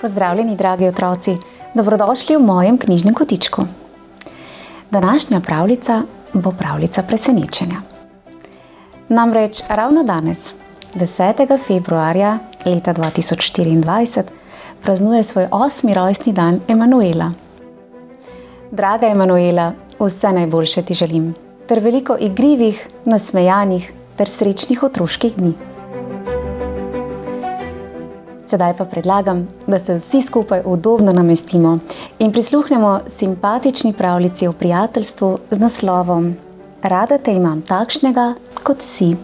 Pozdravljeni, dragi otroci, dobrodošli v mojem knjižnem kotičku. Današnja pravljica bo pravljica presenečenja. Namreč ravno danes, 10. februarja leta 2024, praznuje svoj 8. rojstni dan Emanuela. Draga Emanuela, vse najboljše ti želim, ter veliko igrivih, nasmejanih ter srečnih otroških dni. Sedaj pa predlagam, da se vsi skupaj udobno namestimo in prisluhnemo simpatični pravljici o prijateljstvu z naslovom Rada te imam takšnega, kot si.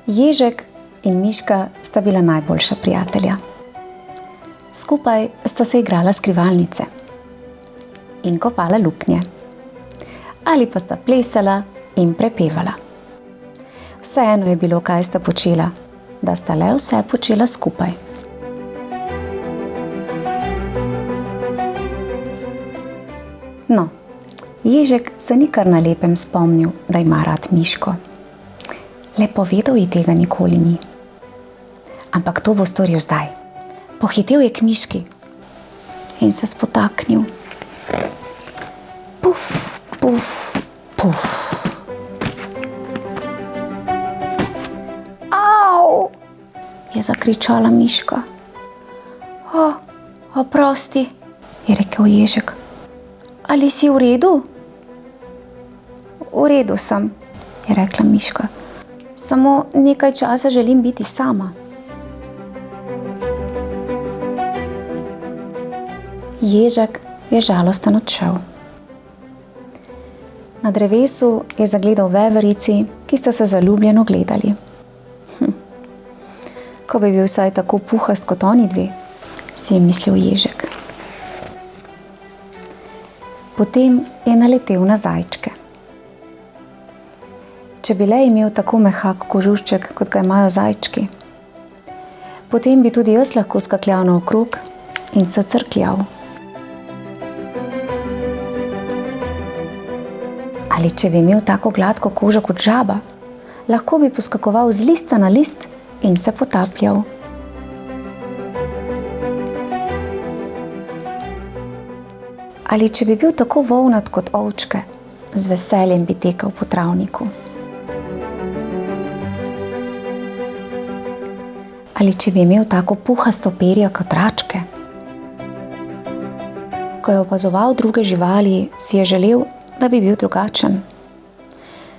Ježek in Miška sta bila najboljša prijatelja. Skupaj sta se igrala skrivalnice in kopala luknje. Ali pa sta plesala in prepevala. Vseeno je bilo, kaj sta počela, da sta le vse počela skupaj. No, Ježek se ni kar na lepem spomnil, da ima rad Miško. Le povedal ji tega nikoli ni. Ampak to bo storil zdaj. Pohitel je k Miški in se spotaknil. Puf, puf, puf. Au! Je zakričala Miška. Oprosti, je rekel Ježek. Ali si v redu? V redu sem, je rekla Miška. Samo nekaj časa želim biti sama. Ježek je žalosten odšel. Na drevesu je zagledal veverici, ki sta se zaljubljeno gledali. Ko bi bil vsaj tako puhast kot oni dve, si je mislil Ježek. Potem je naletel na zajčke. Če bi le imel tako mehak kožušček, kot ga imajo zajčki, potem bi tudi jaz lahko skakljal naokrog in se crkljal. Ali če bi imel tako gladko kožo kot žaba, lahko bi poskakoval z lista na list in se potapljal. Ali če bi bil tako volnat kot ovčke, z veseljem bi tekel po travniku. Ali če bi imel tako puhasto perje kot račke. Ko je opazoval druge živali, si je želel, da bi bil drugačen.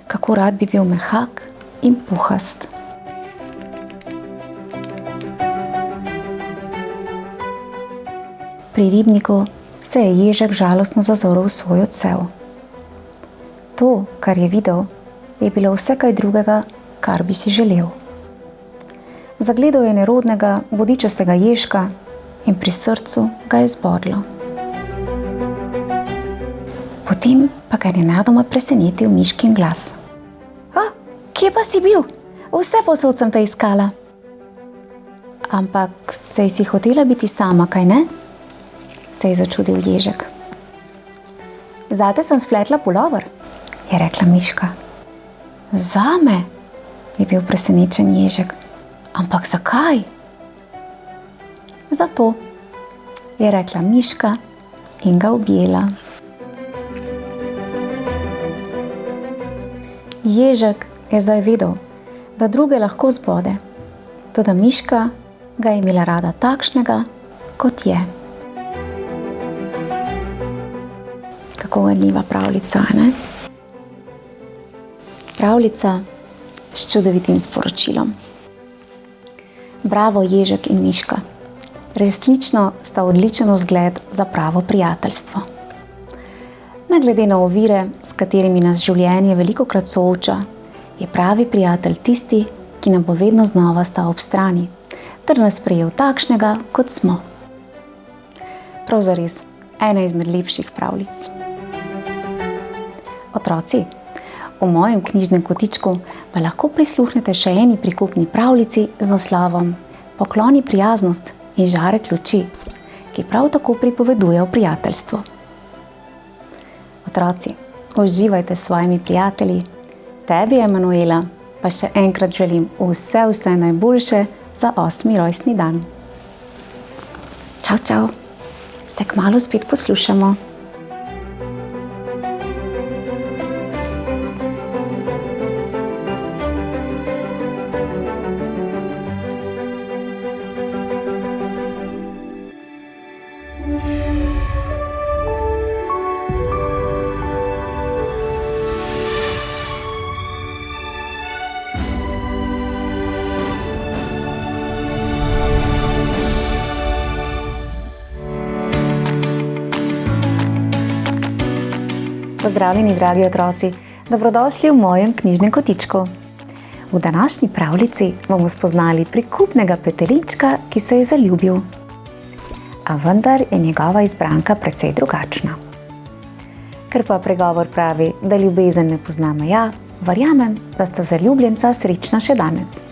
Kako rad bi bil mehak in puhast. Pri ribniku se je Ježek žalostno zazoril v svoj odsev. To, kar je videl, je bilo vse kaj drugega, kar bi si želel. Zagledal je nerodnega, bodičastega ježka in pri srcu ga je zbodlo. Potem pa ga je nenadoma presenetil Miškin glas. Kje pa si bil? Vse povsod sem te iskala. Ampak saj si hotela biti sama, kaj ne? Se je začudil Ježek. Zate sem spletla pulover, je rekla Miška. Zame? Je bil presenečen Ježek. Ampak zakaj? Zato, je rekla Miška in ga objela. Ježek je zdaj vedel, da druge lahko zbode, toda Miška ga je imela rada takšnega, kot je. Kako ganljiva pravljica, ne? Pravljica s čudovitim sporočilom. Bravo, Ježek in Miška. Resnično sta odličen vzgled za pravo prijateljstvo. Ne glede na ovire, s katerimi nas življenje velikokrat sooča, je pravi prijatelj tisti, ki nam bo vedno znova stal ob strani, ter nas sprejel takšnega, kot smo. Prav zares, ena izmed lepših pravljic. Otroci, v mojem knjižnem kotičku pa lahko prisluhnete še eni prikupni pravljici z naslovom Pokloni prijaznost in žarek luči, ki prav tako pripoveduje o prijateljstvu. Otroci, uživajte s svojimi prijatelji. Tebi, Emanuela, pa še enkrat želim vse najboljše za 8. rojstni dan. Čau, čau. Se kmalu spet poslušamo. Pozdravljeni, dragi otroci, dobrodošli v mojem knjižnem kotičku. V današnji pravljici bomo spoznali prikupnega petelinčka, ki se je zaljubil. A vendar je njegova izbranka precej drugačna. Ker pa pregovor pravi, da ljubezen ne pozna meja, verjamem, da sta zaljubljenca srečna še danes.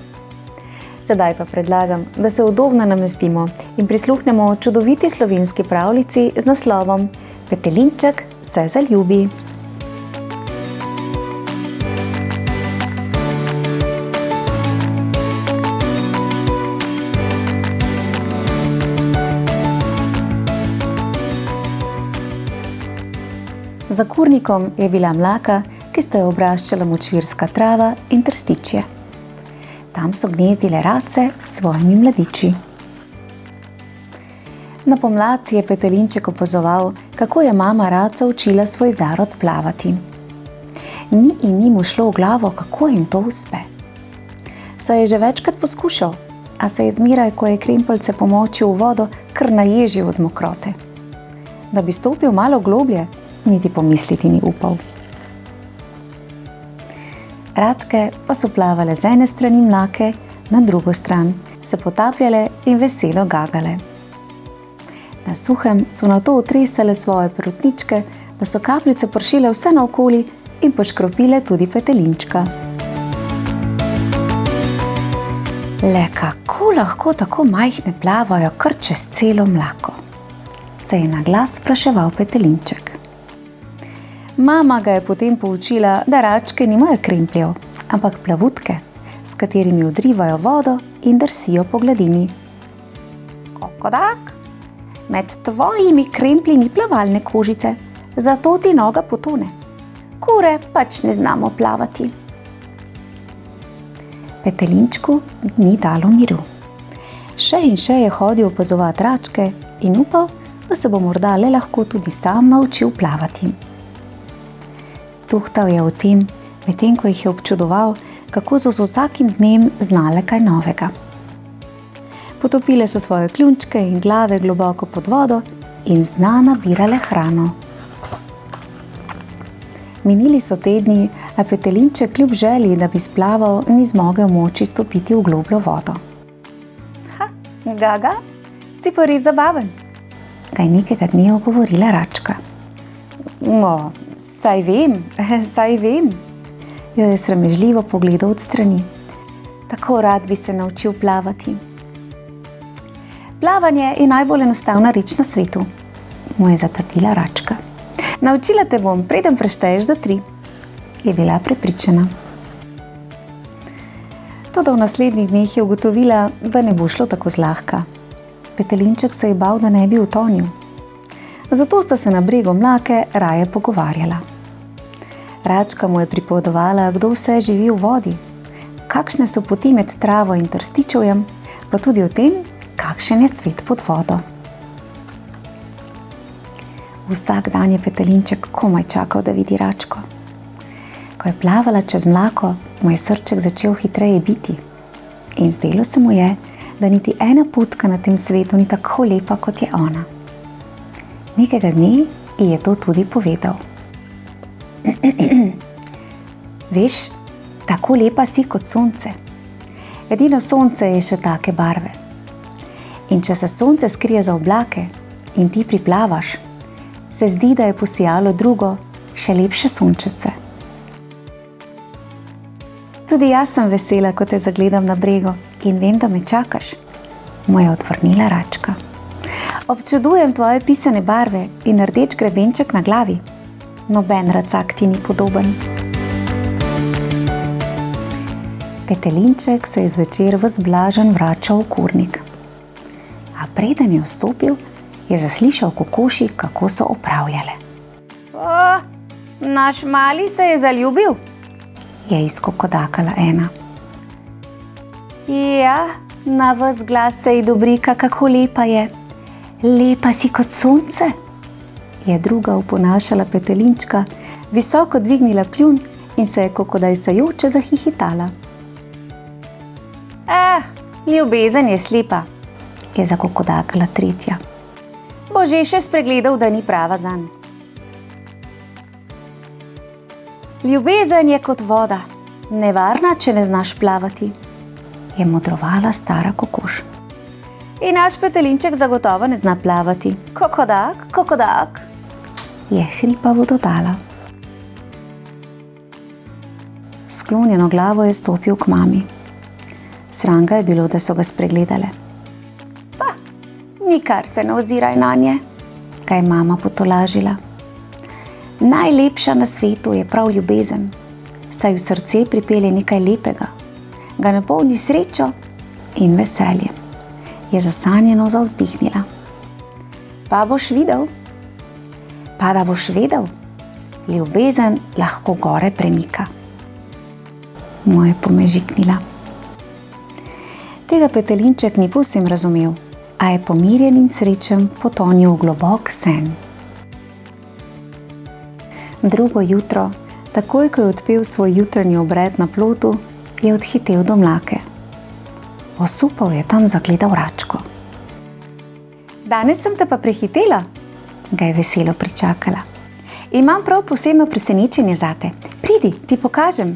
Sedaj pa predlagam, da se udobno namestimo in prisluhnemo čudoviti slovenski pravljici z naslovom Petelinček se zaljubi. Za kurnikom je bila mlaka, ki sta jo obraščala močvirska trava in trstičje. Tam so gnezdile race s svojimi mladiči. Na pomlad je petelinček opazoval, kako je mama raca učila svoj zarod plavati. Ni mu šlo v glavo, kako jim to uspe. Saj je že večkrat poskušal, a se je zmeraj, ko je krempelce pomočil v vodo, kar naježil od mokrote. Da bi stopil malo globlje, niti pomisliti ni upal. Račke pa so plavale z ene strani mlake na drugo stran, se potapljale in veselo gagale. Na suhem so nato otresale svoje perutničke, da so kapljice pršile vse naokoli in poškropile tudi petelinčka. Le kako lahko tako majhne plavajo kar čez celo mlako? Se je na glas spraševal petelinček. Mama ga je potem poučila, da račke nimajo krempljev, ampak plavutke, s katerimi odrivajo vodo in drsijo po gladini. Kokodak, med tvojimi kremplji ni plavalne kožice, zato ti noga potone. Kure pač ne znamo plavati. Petelinčku ni dalo miru. Še in še je hodil opazovati račke in upal, da se bo morda le lahko tudi sam naučil plavati. Tuhtal je o tem, medtem ko jih je občudoval, kako so z vsakim dnem znale kaj novega. Potopile so svoje kljunčke in glave globoko pod vodo in z dna nabirale hrano. Minili so tedni, a petelinček kljub želji, da bi splaval, ni zmogel moči stopiti v globljo vodo. Gaga, si pa res zabaven, ga je nekega dne ogovorila račka. Saj vem, jo je sramežljivo pogledal od strani. Tako rad bi se naučil plavati. Plavanje je najbolj enostavna reč na svetu, mu je zatrdila račka. Naučila te bom, preden prešteješ do 3, je bila prepričana. Toda v naslednjih dneh je ugotovila, da ne bo šlo tako zlahka. Petelinček se je bal, da ne bi utonil. Zato sta se na bregu mlake raje pogovarjala. Račka mu je pripovedovala, kdo vse živi v vodi, kakšne so poti med travo in trstičevjem, pa tudi o tem, kakšen je svet pod vodo. Vsak dan je petelinček komaj čakal, da vidi račko. Ko je plavala čez mlako, mu je srček začel hitreje biti in zdelo se mu je, da niti ena putka na tem svetu ni tako lepa, kot je ona. Nekega dne ji je to tudi povedal. Veš, tako lepa si kot sonce. Edino sonce je še take barve. In če se sonce skrije za oblake in ti priplavaš, se zdi, da je posijalo drugo, še lepše sončece. Tudi jaz sem vesela, ko te zagledam na bregu in vem, da me čakaš, mu je odvrnila račka. Občudujem tvoje pisane barve in rdeč grebenček na glavi. Noben racak ti ni podoben. Petelinček se je zvečer ves blažen vračal v kurnik. A preden je vstopil, je zaslišal kokoši, kako so opravljale. Naš mali se je zaljubil, je izkokodakala ena. Ja, na ves glas se ji dobrika, kako lepa je. Lepa si kot sonce, je druga oponašala petelinčka, visoko dvignila kljun in se je kokodajsajoče zahihitala. Ljubezen je slepa, je zakokodakala tretja. Bo že še spregledal, da ni prava zanj. Ljubezen je kot voda, nevarna, če ne znaš plavati, je modrovala stara kokoš. In naš petelinček zagotovo ne zna plavati. Kokodak, kokodak, je hripavo dodala. Sklonjeno glavo je stopil k mami. Sram ga je bilo, da so ga spregledale. Pa, nikar se ne oziraj nanje, ga je mama potolažila. Najlepša na svetu je prav ljubezen, saj v srce pripelje nekaj lepega, ga napolni srečo in veseljem, je zasanjeno zavzdihnila. Pa da boš vedel, ljubezen lahko gore premika, mu je pomežiknila. Tega petelinček ni povsem razumel, a je pomirjen in srečen potonil v globok sen. Drugo jutro, takoj ko je odpel svoj jutranji obred na plotu, je odhitel do mlake. Osupal je tam zagledal račko. Danes sem te pa prehitela, ga je veselo pričakala. Imam prav posebno presenečenje zate. Pridi, ti pokažem.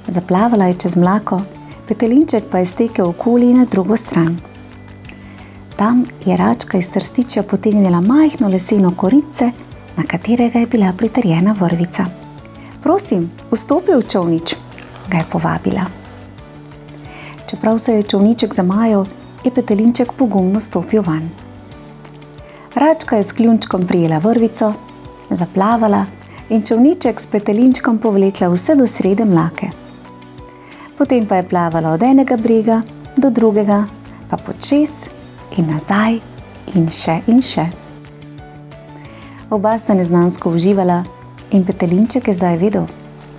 Zaplavala je čez mlako, petelinček pa je stekel okoli na drugo stran. Tam je račka iz trstičja potegnila majhno leseno koritce, na katerega je bila pritrjena vrvica. Prosim, vstopi v čolnič, ga je povabila. Čeprav se je čolniček zamajal, je petelinček pogumno stopil van. Račka je s kljunčkom prijela vrvico, zaplavala in čolniček s petelinčkom povlekla vse do srede mlake. Potem pa je plavala od enega brega do drugega, pa počez in nazaj in še in še. Oba sta neznansko uživala in petelinček je zdaj vedel,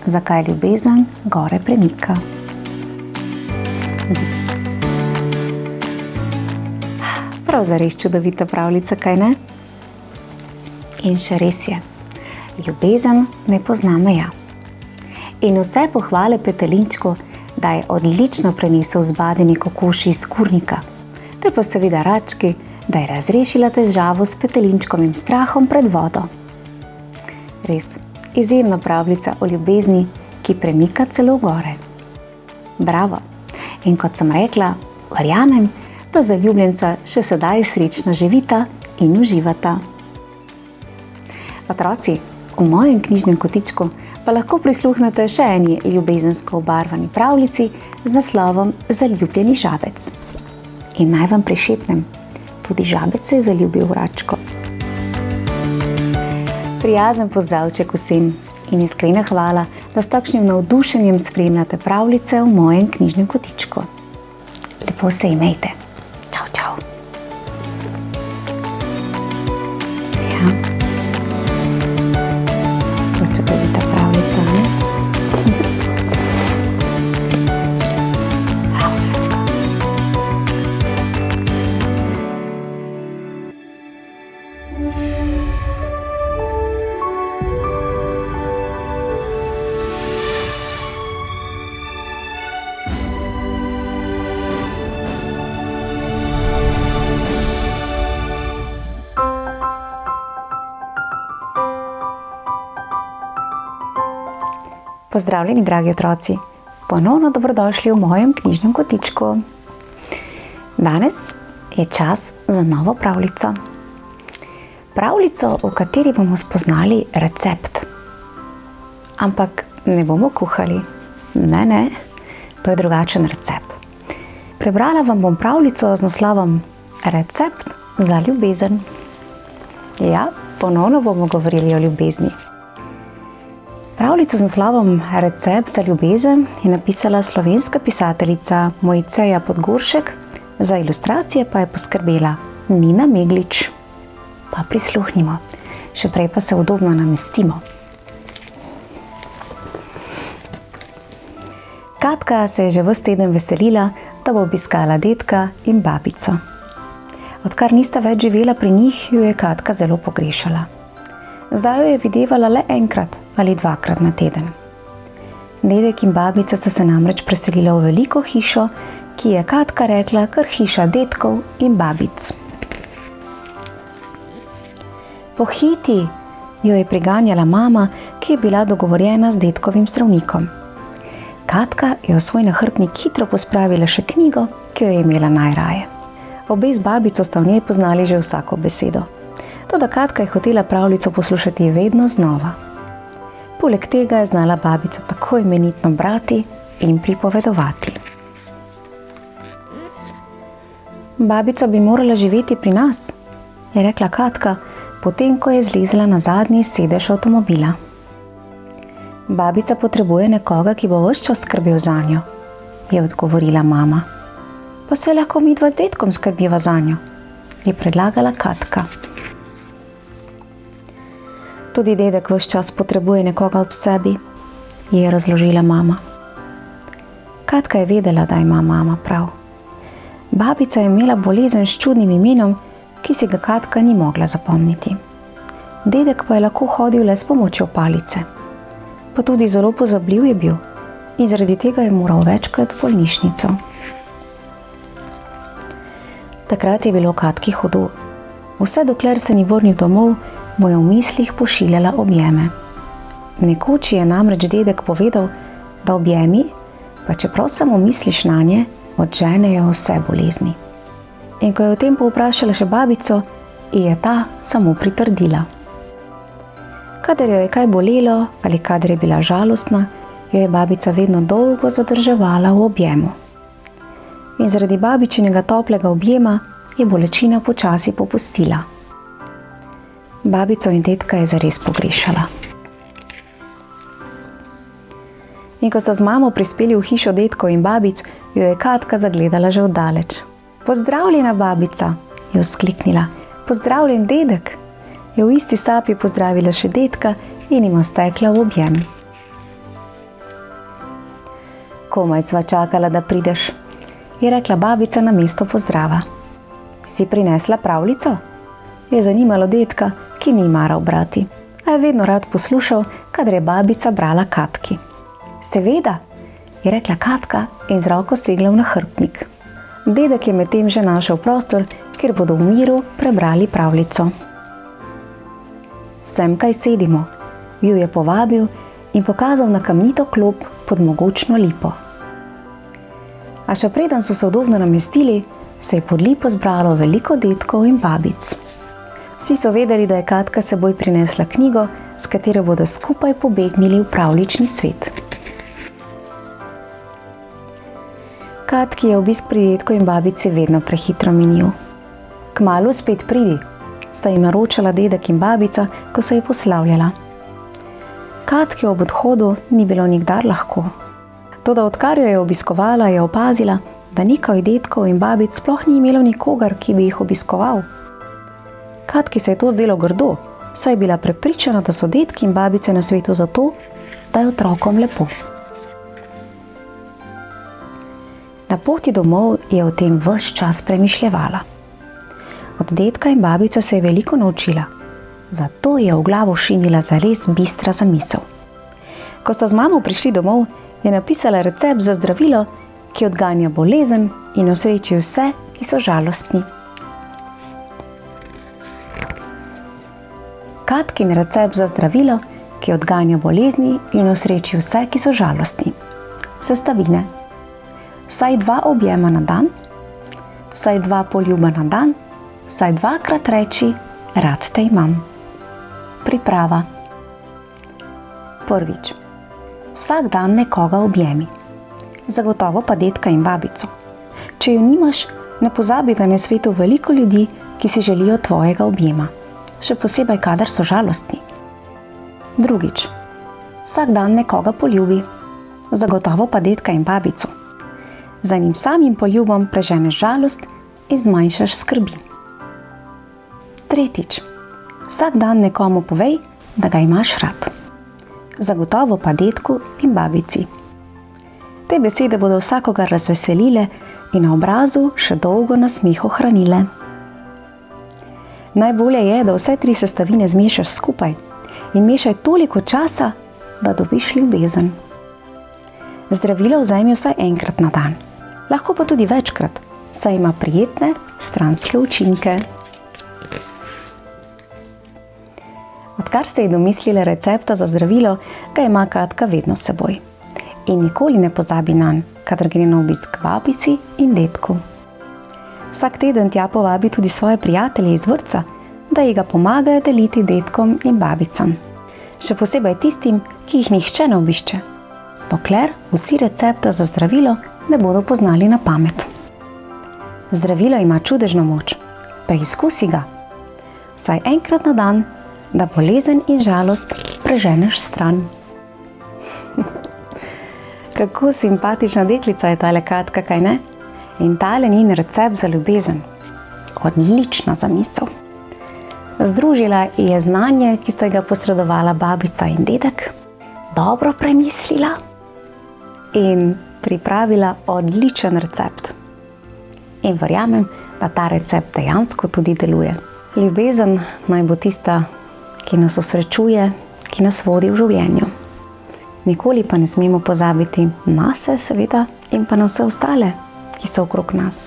zakaj ljubezen gore premika. Prav zares čudovita pravljica, kaj ne? In še res je, ljubezen ne pozna meja. In vse pohvale petelinčku, da je odlično prenesel zbadeni kokoši iz kurnika, te pa seveda rački, da je razrešila težavo s petelinčkovim strahom pred vodo. Res, izjemna pravljica o ljubezni, ki premika celo gore. Bravo! In kot sem rekla, verjamem, da zaljubljenca še sedaj srečno živita in uživata. Otroci, v mojem knjižnem kotičku pa lahko prisluhnete še eni ljubezensko obarvani pravljici z naslovom Zaljubljeni žabec. In naj vam prišepnem, tudi žabec se je zaljubil v račko. Prijazen pozdravček vsem in iskrena hvala, da s takšnim navdušenjem spremljate pravljice v mojem knjižnem kotičku. Lepo se imejte. Čau, čau. Ja. Čudovita pravljica, ne? Bravo, račka. Pozdravljeni, dragi otroci! Ponovno dobrodošli v mojem knjižnem kotičku. Danes je čas za novo pravljico. Pravljico, v kateri bomo spoznali recept. Ampak ne bomo kuhali. Ne, to je drugačen recept. Prebrala vam bom pravljico z naslovom Recept za ljubezen. Ja, ponovno bomo govorili o ljubezni. Pravljico z naslovom Recept za ljubezen je napisala slovenska pisateljica Mojceja Podgoršek, za ilustracije pa je poskrbela Nina Meglič. Pa prisluhnimo, še prej pa se udobno namestimo. Katka se je že ves teden veselila, da bo obiskala dedka in babico. Odkar nista več živela pri njih, jo je Katka zelo pogrešala. Zdaj jo je videvala le enkrat ali dvakrat na teden. Dedek in babica sta se namreč preselila v veliko hišo, ki je Katka rekla kar hiša dedkov in babic. Pohiti, jo je priganjala mama, ki je bila dogovorjena z dedkovim zdravnikom. Katka je v svoj nahrbtnik hitro pospravila še knjigo, ki jo je imela najraje. Obe z babico sta v njej poznali že vsako besedo. Toda Katka je hotela pravljico poslušati vedno znova. Poleg tega je znala babica tako imenitno brati in pripovedovati. Babica bi morala živeti pri nas, je rekla Katka, potem ko je zlezla na zadnji sedež avtomobila. Babica potrebuje nekoga, ki bo ves čas skrbel zanjo, je odgovorila mama. Pa se lahko midva z dedkom skrbiva zanjo, je predlagala Katka. Tudi dedek ves čas potrebuje nekoga ob sebi, je razložila mama. Katka je vedela, da ima mama prav. Babica je imela bolezen s čudnim imenom, ki si ga Katka ni mogla zapomniti. Dedek pa je lahko hodil le s pomočjo palice. Pa tudi zelo pozabljiv je bil in zaradi tega je moral večkrat v bolnišnico. Takrat je bilo Katki hudo. Vse dokler se ni vrnil domov, mu je v mislih pošiljala objeme. Nekoč je namreč dedek povedal, da objemi, pa čeprav samo misliš nanje, odženejo vse bolezni. In ko je o tem povprašala še babico, je ta samo pritrdila. Kadar jo je kaj bolelo ali kadar je bila žalostna, jo je babica vedno dolgo zadrževala v objemu. In zaradi babičinega toplega objema je bolečina počasi popustila. Babico in dedka je zares pogrešala. In ko sta z mamo prispeli v hišo dedkov in babic, jo je Katka zagledala že oddaleč. Pozdravljena, babica, je vzkliknila. Pozdravljen, dedek, je v isti sapi pozdravila še dedka in jima stekla v objem. Komaj sva čakala, da prideš, je rekla babica na mesto pozdrava. Si prinesla pravljico? Je zanimalo dedka, ki ni maral brati, a je vedno rad poslušal, kadar je babica brala Katki. Seveda, je rekla Katka in z roko segla v nahrbtnik. Dedek je medtem že našel prostor, kjer bodo v miru prebrali pravljico. Semkaj sedimo, ju je povabil in pokazal na kamnito klop pod mogočno lipo. A še preden so se udobno namestili, se je pod lipo zbralo veliko dedkov in babic. Vsi so vedeli, da je Katka s seboj prinesla knjigo, s katero bodo skupaj pobegnili v pravljični svet. Katki je obisk pri dedku in babici vedno prehitro minil. Kmalu spet pridi, sta ji naročala dedek in babica, ko se je poslavljala. Katki ob odhodu ni bilo nikdar lahko. Toda odkar jo je obiskovala, je opazila, da nekaj dedkov in babic sploh ni imelo nikogar, ki bi jih obiskoval. Katki se je to zdelo grdo, saj je bila prepričana, da so dedki in babice na svetu zato, da je otrokom lepo. Na poti domov je o tem ves čas premišljevala. Od dedka in babice se je veliko naučila, zato je v glavo šinila zares bistra zamisel. Ko sta z mamo prišli domov, je napisala recept za zdravilo, ki odganja bolezen in osreči vse, ki so žalostni. Katkin recept za zdravilo, ki odganja bolezni in osreči vse, ki so žalostni. sestavine. Vsaj 2 objema na dan, vsaj 2 poljuba na dan, vsaj 2-krat reči rad te imam. Priprava. Prvič. Vsak dan nekoga objemi. Zagotovo pa dedka in babico. Če jo nimaš, ne pozabi, da je na svetu veliko ljudi, ki si želijo tvojega objema. Še posebej, kadar so žalostni. Drugič. Vsak dan nekoga poljubi. Zagotovo pa dedka in babico. Za njim samim poljubom preženeš žalost in zmanjšaš skrbi. Tretjič. Vsak dan nekomu povej, da ga imaš rad. Zagotovo pa dedku in babici. Te besede bodo vsakogar razveselile in na obrazu še dolgo nasmeh ohranile. Najbolje je, da vse 3 sestavine zmešaš skupaj in mešaj toliko časa, da dobiš ljubezen. Zdravilo vzemi vsaj enkrat na dan, lahko pa tudi večkrat, saj ima prijetne stranske učinke. Odkar ste ji domislili recepta za zdravilo, ga ima Katka vedno s seboj. In nikoli ne pozabi nanj, kadar gre na obisk babici in dedku. Vsak teden tja povabi tudi svoje prijatelje iz vrtca, da ji ga pomagajo deliti dedkom in babicam. Še posebej tistim, ki jih nihče ne obišče, dokler vsi recepta za zdravilo ne bodo poznali na pamet. Zdravilo ima čudežno moč, pa izkusi ga. Vsaj enkrat na dan, da bolezen in žalost preženeš stran. Kako simpatična deklica je tale Katka, kaj ne? In tale njen recept za ljubezen. Odlična zamisel. Združila je znanje, ki sta ga posredovala babica in dedek, dobro premislila in pripravila odličen recept. In verjamem, da ta recept dejansko tudi deluje. Ljubezen naj bo tista, ki nas osrečuje, ki nas vodi v življenju. Nikoli pa ne smemo pozabiti nase, seveda, in pa na vse ostale, ki so okrog nas.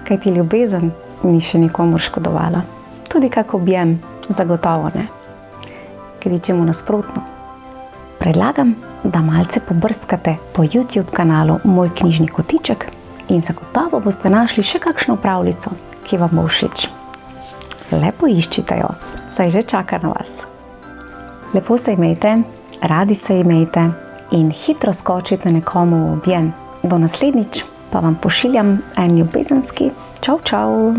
Kajti ljubezen ni še nikomur škodovala. Tudi kak objem, zagotovo ne. Kričemo nasprotno. Predlagam, da malce pobrskate po YouTube kanalu Moj knjižni kotiček in zagotovo boste našli še kakšno pravljico, ki vam bo všeč. Lepo iščite jo, saj že čaka na vas. Lepo se imejte, radi se imejte in hitro skočite nekomu v objem. Do naslednjič pa vam pošiljam en ljubezenski čau čau.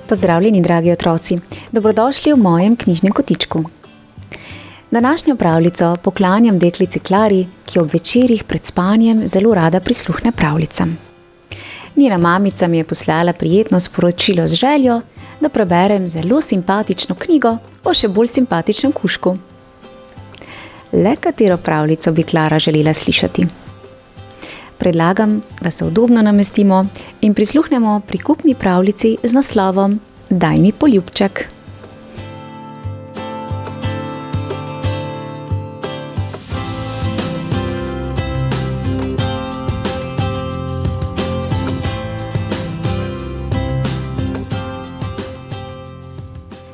Pozdravljeni, dragi otroci! Dobrodošli v mojem knjižnem kotičku. Današnjo pravljico poklanjam deklici Klari, ki ob večerih pred spanjem zelo rada prisluhne pravljicam. Njena mamica mi je poslala prijetno sporočilo z željo, da preberem zelo simpatično knjigo o še bolj simpatičnem kužku. Le katero pravljico bi Klara želela slišati? Predlagam, da se udobno namestimo in prisluhnemo prikupni pravljici z naslovom Daj mi poljubček.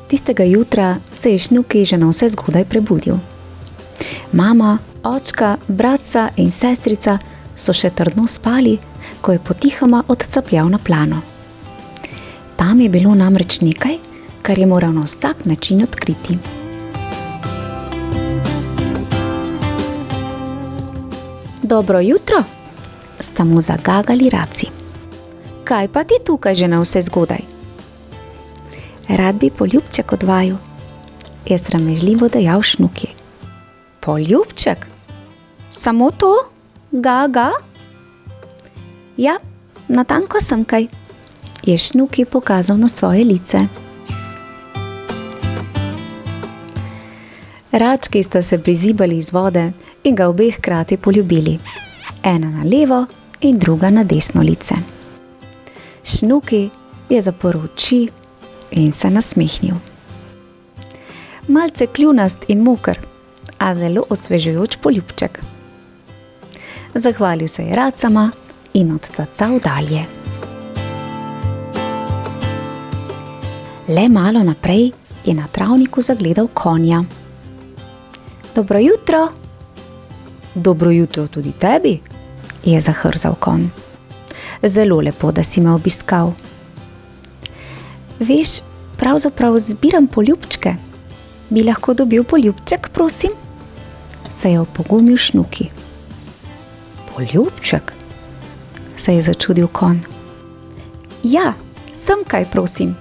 Tistega jutra se je Šnuki že navsezgodaj prebudil. Mama, očka, bratca in sestrica so še trdno spali, ko je potihoma odcapljal na plano. Tam je bilo namreč nekaj, kar je moral na vsak način odkriti. Dobro jutro, sta mu zagagali raci. Kaj pa ti tukaj že navsezgodaj? Rad bi poljubček od vaju, je sramežljivo dejal Šnuki. Poljubček? Samo to? Ga? Ja, natanko sem kaj, je Šnuki pokazal na svoje lice. Rački sta se prizibali iz vode in ga obeh hkrati poljubili. Ena na levo in druga na desno lice. Šnuki je zaprl oči in se nasmehnil. Malce kljunast in moker, a zelo osvežujoč poljubček. Zahvalil se je racama in odtacal dalje. Le malo naprej je na travniku zagledal konja. Dobro jutro! Dobro jutro tudi tebi, je zahrzal konj. Zelo lepo, da si me obiskal. Veš, pravzaprav zbiram poljubčke. Bi lahko dobil poljubček, prosim? Se je opogumil Šnuki. Poljubček? Se je začudil konj. Ja, sem kaj, prosim,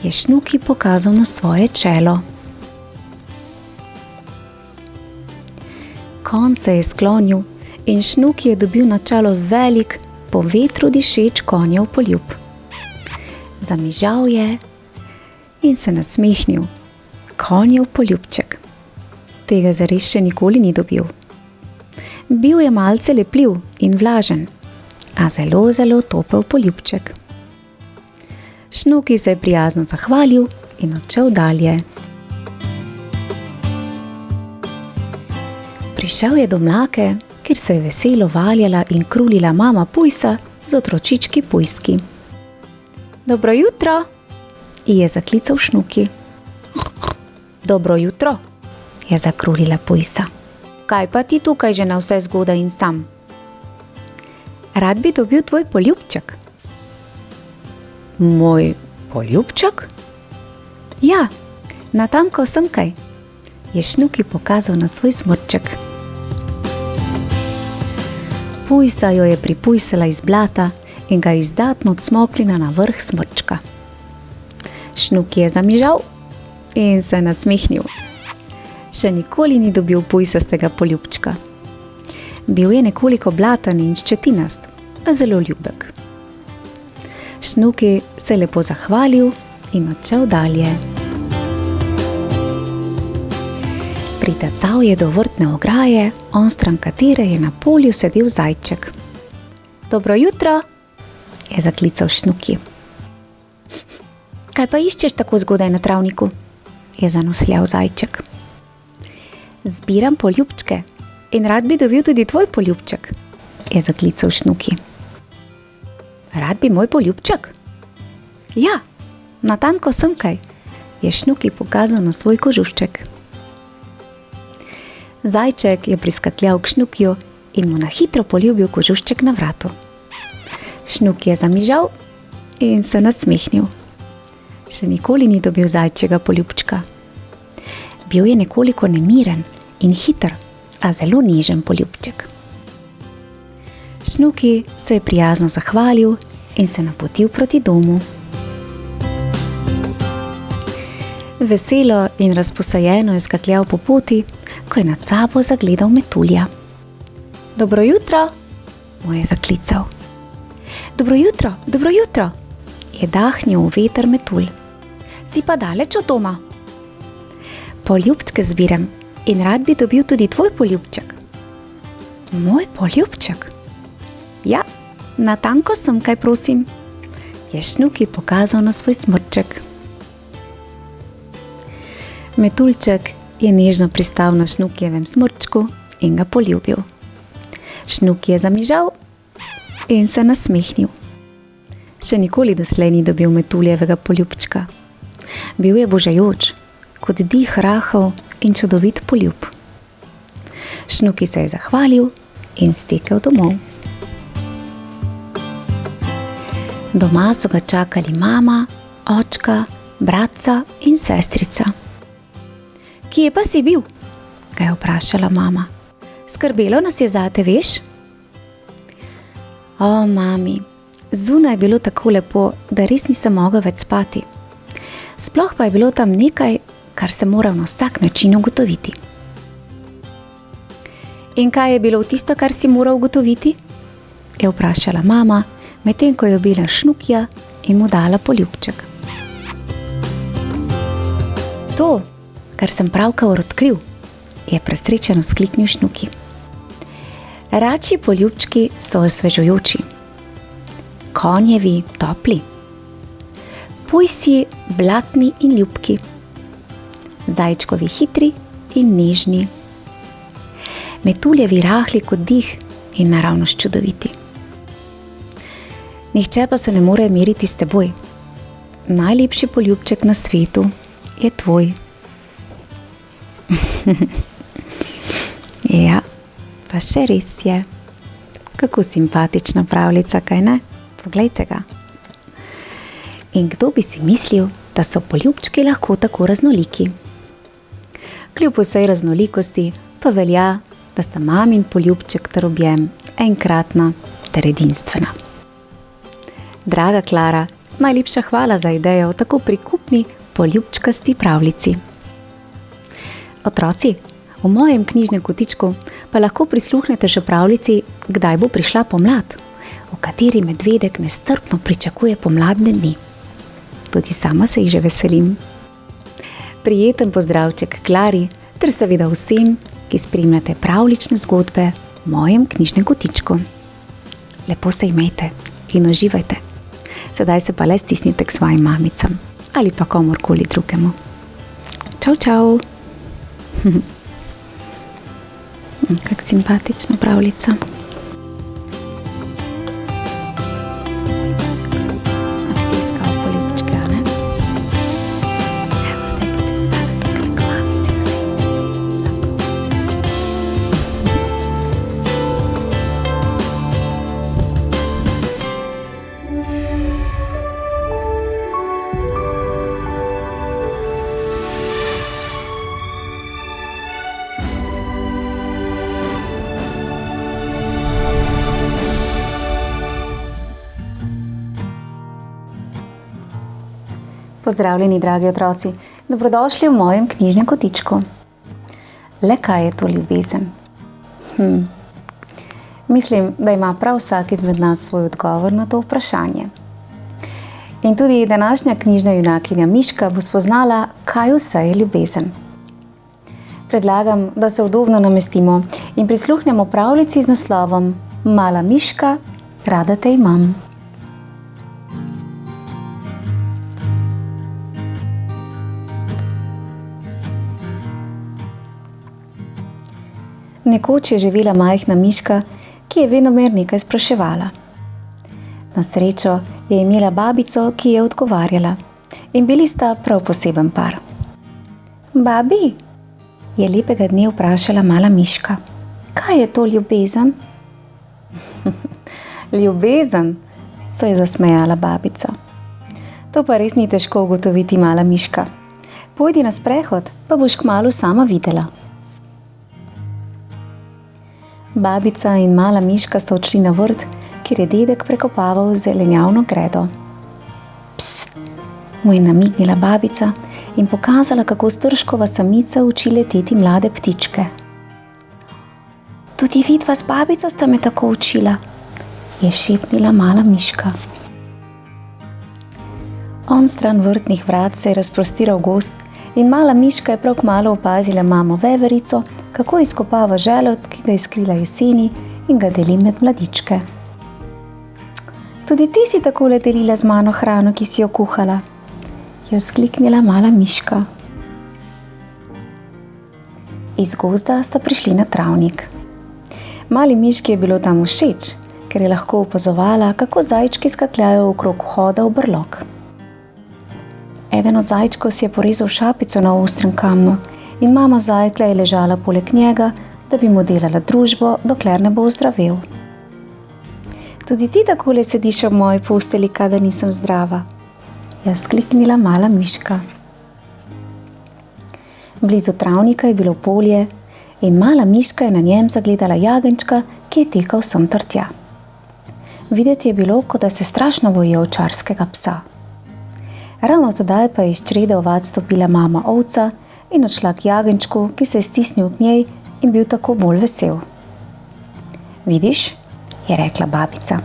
je Šnuki pokazal na svoje čelo. Konj se je sklonil in Šnuki je dobil na čelo velik, po vetru dišeč konjev poljub. Zamižal je in se nasmehnil. Konjev poljubček. Tega zares še nikoli ni dobil. Bil je malce lepljiv in vlažen, a zelo, zelo topel poljubček. Šnuki se je prijazno zahvalil in odšel dalje. Prišel je do mlake, kjer se je veselo valjala in krulila mama pujsa z otročički pujski. Dobro jutro, je zaklical Šnuki. Dobro jutro, je zakrulila pujsa. Kaj pa ti tukaj že na vse zgodaj in sam? Rad bi dobil tvoj poljubček. Moj poljubček? Ja, natanko semkaj, je Šnuki pokazal na svoj smrček. Pujsa jo je pripujsala iz blata in ga izdatno odsmoklila na vrh smrčka. Šnuki je zamižal in se nasmehnil. Še nikoli ni dobil pujsastega poljubčka. Bil je nekoliko blaten in ščetinast, a zelo ljubek. Šnuki se je lepo zahvalil in odšel dalje. Pritacal je do vrtne ograje, onstran katere je na polju sedel zajček. Dobro jutro, je zaklical Šnuki. Kaj pa iščeš tako zgodaj na travniku? Je zanosljal zajček. Zbiram poljubčke in rad bi dobil tudi tvoj poljubček, je zaklical Šnuki. Rad bi moj poljubček? Ja, natanko semkaj, je Šnuki pokazal na svoj kožušček. Zajček je priskakljal k Šnukiju in mu na hitro poljubil kožušček na vratu. Šnuki je zamižal in se nasmehnil. Še nikoli ni dobil zajčjega poljubčka. Bil je nekoliko nemiren in hiter, a zelo nežen poljubček. Šnuki se je prijazno zahvalil in se napotil proti domu. Veselo in razposajeno je skakljal po poti, ko je nad sabo zagledal metulja. Dobro jutro, mu je zaklical. Dobro jutro, je dahnil v veter metulj. Si pa daleč od doma. Poljubčke zbiram in rad bi dobil tudi tvoj poljubček. Moj poljubček? Ja, natanko semkaj, prosim, je Šnuki pokazal na svoj smrček. Metuljček je nežno pristal na Šnukijevem smrčku in ga poljubil. Šnuki je zamižal in se nasmehnil. Še nikoli doslej ni dobil metuljevega poljubčka. Bil je božajoč, kot dih rahel in čudovit poljub. Šnuki se je zahvalil in stekel domov. Doma so ga čakali mama, očka, bratca in sestrica. Kje pa si bil? Ga je vprašala mama. Skrbelo nas je zate, veš? O, mami, zunaj je bilo tako lepo, da res nisem mogel več spati. Sploh pa je bilo tam nekaj, kar se moral na vsak način ugotoviti. In kaj je bilo tisto, kar si moral ugotoviti? Je vprašala mama, medtem ko je objela Šnukija in mu dala poljubček. To, kar sem pravkar odkril, je presrečeno skliknil Šnuki. Račji poljubčki so osvežujoči, konjevi topli, pujsi blatni in ljubki, zajčkovi hitri in nežni, metuljevi rahli kot dih in naravnost čudoviti. Nihče pa se ne more meriti s teboj. Najlepši poljubček na svetu je tvoj. Ja, pa še res je. Kako simpatična pravljica, kaj ne? Poglejte ga. In kdo bi si mislil, da so poljubčki lahko tako raznoliki? Kljub vsej raznolikosti pa velja, da sta mamin poljubček ter objem enkratna ter edinstvena. Draga Klara, najlepša hvala za idejo o tako prikupni poljubčkasti pravljici. Otroci, v mojem knjižnem kotičku pa lahko prisluhnete še pravljici Kdaj bo prišla pomlad, v kateri medvedek nestrpno pričakuje pomladne dni. Tudi sama se jih že veselim. Prijeten pozdravček Klari ter seveda vsem, ki spremljate pravljične zgodbe v mojem knjižnem kotičku. Lepo se imejte in uživajte. Sedaj se pa le stisnite k svojim mamicam ali pa komorkoli drugemu. Čau, čau! Kak simpatična pravljica. Pozdravljeni, dragi otroci, dobrodošli v mojem knjižnem kotičku. Le kaj je to ljubezen? Mislim, da ima prav vsak izmed nas svoj odgovor na to vprašanje. In tudi današnja knjižna junakinja Miška bo spoznala, kaj vse je ljubezen. Predlagam, da se udobno namestimo in prisluhnemo pravljici z naslovom Mala Miška, rada te imam. Nekoč je živela majhna miška, ki je venomer nekaj spraševala. Na srečo je imela babico, ki je odgovarjala, in bili sta prav poseben par. Babi, je lepega dne vprašala mala miška, kaj je to ljubezen? Ljubezen, se je zasmejala babica. To pa res ni težko ugotoviti, mala miška. Pojdi na sprehod, pa boš kmalu sama videla. Babica in mala miška sta odšli na vrt, kjer je dedek prekopaval zelenjavno gredo. Pst, mu je namignila babica in pokazala, kako strškova samica uči leteti mlade ptičke. Tudi vidva z babico sta me tako učila, je šepnila mala miška. Onstran vrtnih vrat se je razprostiral gozd in mala miška je prav kmalu opazila mamo veverico, kako izkopava želod, ki ga je skrila jeseni in ga deli med mladičke. Tudi ti si takole delila z mano hrano, ki si jo kuhala, je vzkliknila mala miška. Iz gozda sta prišli na travnik. Mali miški je bilo tam všeč, ker je lahko opazovala, kako zajčki skakljajo okrog vhoda v brlog. Eden od zajčkov si je porezal šapico na ostrem kamnu in mama zajkla je ležala poleg njega, da bi mu delala družbo, dokler ne bo ozdravel. Tudi ti takole sediš ob moji posteli, kadar nisem zdrava, je vzkliknila mala miška. Blizu travnika je bilo polje in mala miška je na njem zagledala jagenjčka, ki je tekal sem ter tja. Videti je bilo, kot da se strašno boji ovčarskega psa. Ravno tedaj pa je iz črede ovac stopila mama ovca in odšla k jagenjčku, ki se je stisnil k njej in bil tako bolj vesel. Vidiš, je rekla babica.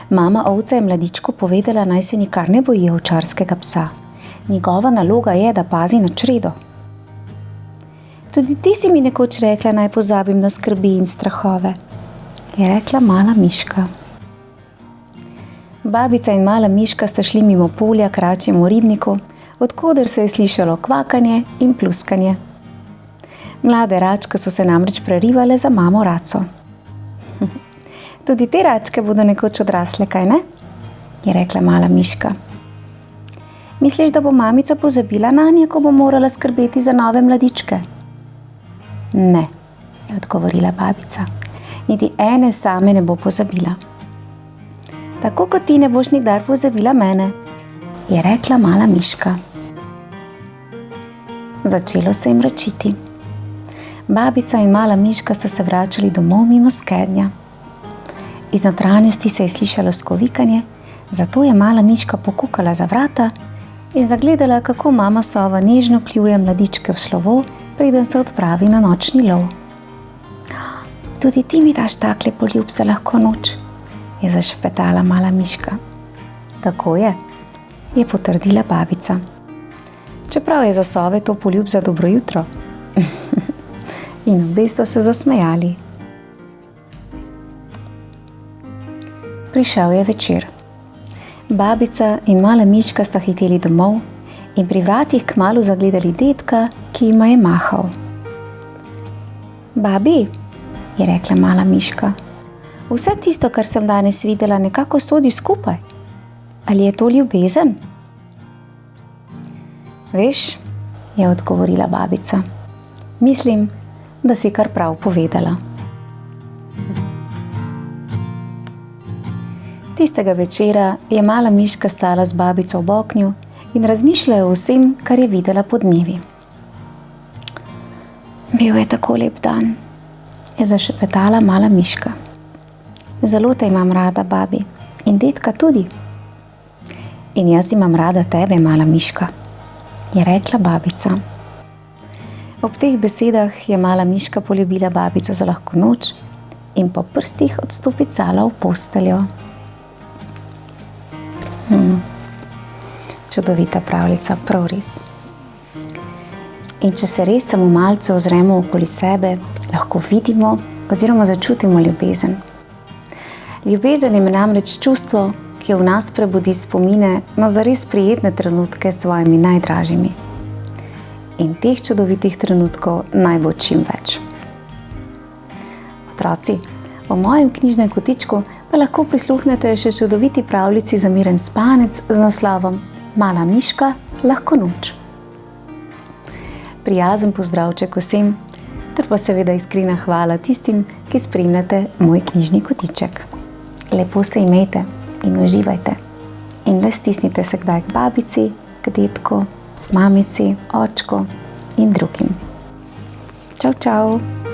Mama ovca je mladičku povedala, naj se nikar ne boji ovčarskega psa. Njegova naloga je, da pazi na čredo. Tudi ti si mi nekoč rekla, naj pozabim na skrbi in strahove, je rekla mala miška. Babica in mala miška sta šli mimo polja k račjemu ribniku, od koder se je slišalo kvakanje in pluskanje. Mlade račke so se namreč prerivale za mamo Raco. Tudi te račke bodo nekoč odrasle, kaj ne? Je rekla mala miška. Misliš, da bo mamica pozabila nanje, ko bo morala skrbeti za nove mladičke? Ne, je odgovorila babica. Niti ene same ne bo pozabila. Tako kot ti ne boš nikdar pozabila mene, je rekla mala miška. Začelo se je mračiti. Babica in mala miška sta se vračali domov mimo skednja. Iz notranjosti se je slišalo skovikanje, zato je mala miška pokukala za vrata in zagledala, kako mama sova nežno kljuje mladičke v slovo, preden se odpravi na nočni lov. Tudi ti mi daš takle poljub za lahko noč, je zašepetala mala miška. Tako je potrdila babica. Čeprav je za sove to poljub za dobro jutro. In obe sta se zasmejali. Prišel je večer. Babica in mala miška sta hiteli domov in pri vratih kmalu zagledali dedka, ki jima je mahal. Babi, je rekla mala miška, vse tisto, kar sem danes videla, nekako sodi skupaj. Ali je to ljubezen? Veš, je odgovorila babica, mislim, da si kar prav povedala. Tistega večera je mala miška stala z babico v oknju in razmišljala o vsem, kar je videla podnevi. Bil je tako lep dan, je zašepetala mala miška. Zelo te imam rada, babi, in dedka tudi. In jaz imam rada tebe, mala miška, je rekla babica. Ob teh besedah je mala miška poljubila babico za lahko noč in po prstih odstopicala v posteljo. Čudovita pravljica, prav res. In če se res samo malce ozremo okoli sebe, lahko vidimo oziroma začutimo ljubezen. Ljubezen je namreč čustvo, ki v nas prebudi spomine na zares prijetne trenutke s svojimi najdražjimi. In teh čudovitih trenutkov naj bo čim več. Otroci, v mojem knjižnem kotičku pa lahko prisluhnete še čudoviti pravljici za miren spanec z naslovom Mala miška, lahko noč. Prijazen pozdravček vsem, ter pa seveda iskrena hvala tistim, ki spremljate moj knjižni kotiček. Lepo se imejte in uživajte. In le stisnite se kdaj k babici, k dedku, mamici, očku in drugim. Čau, čau!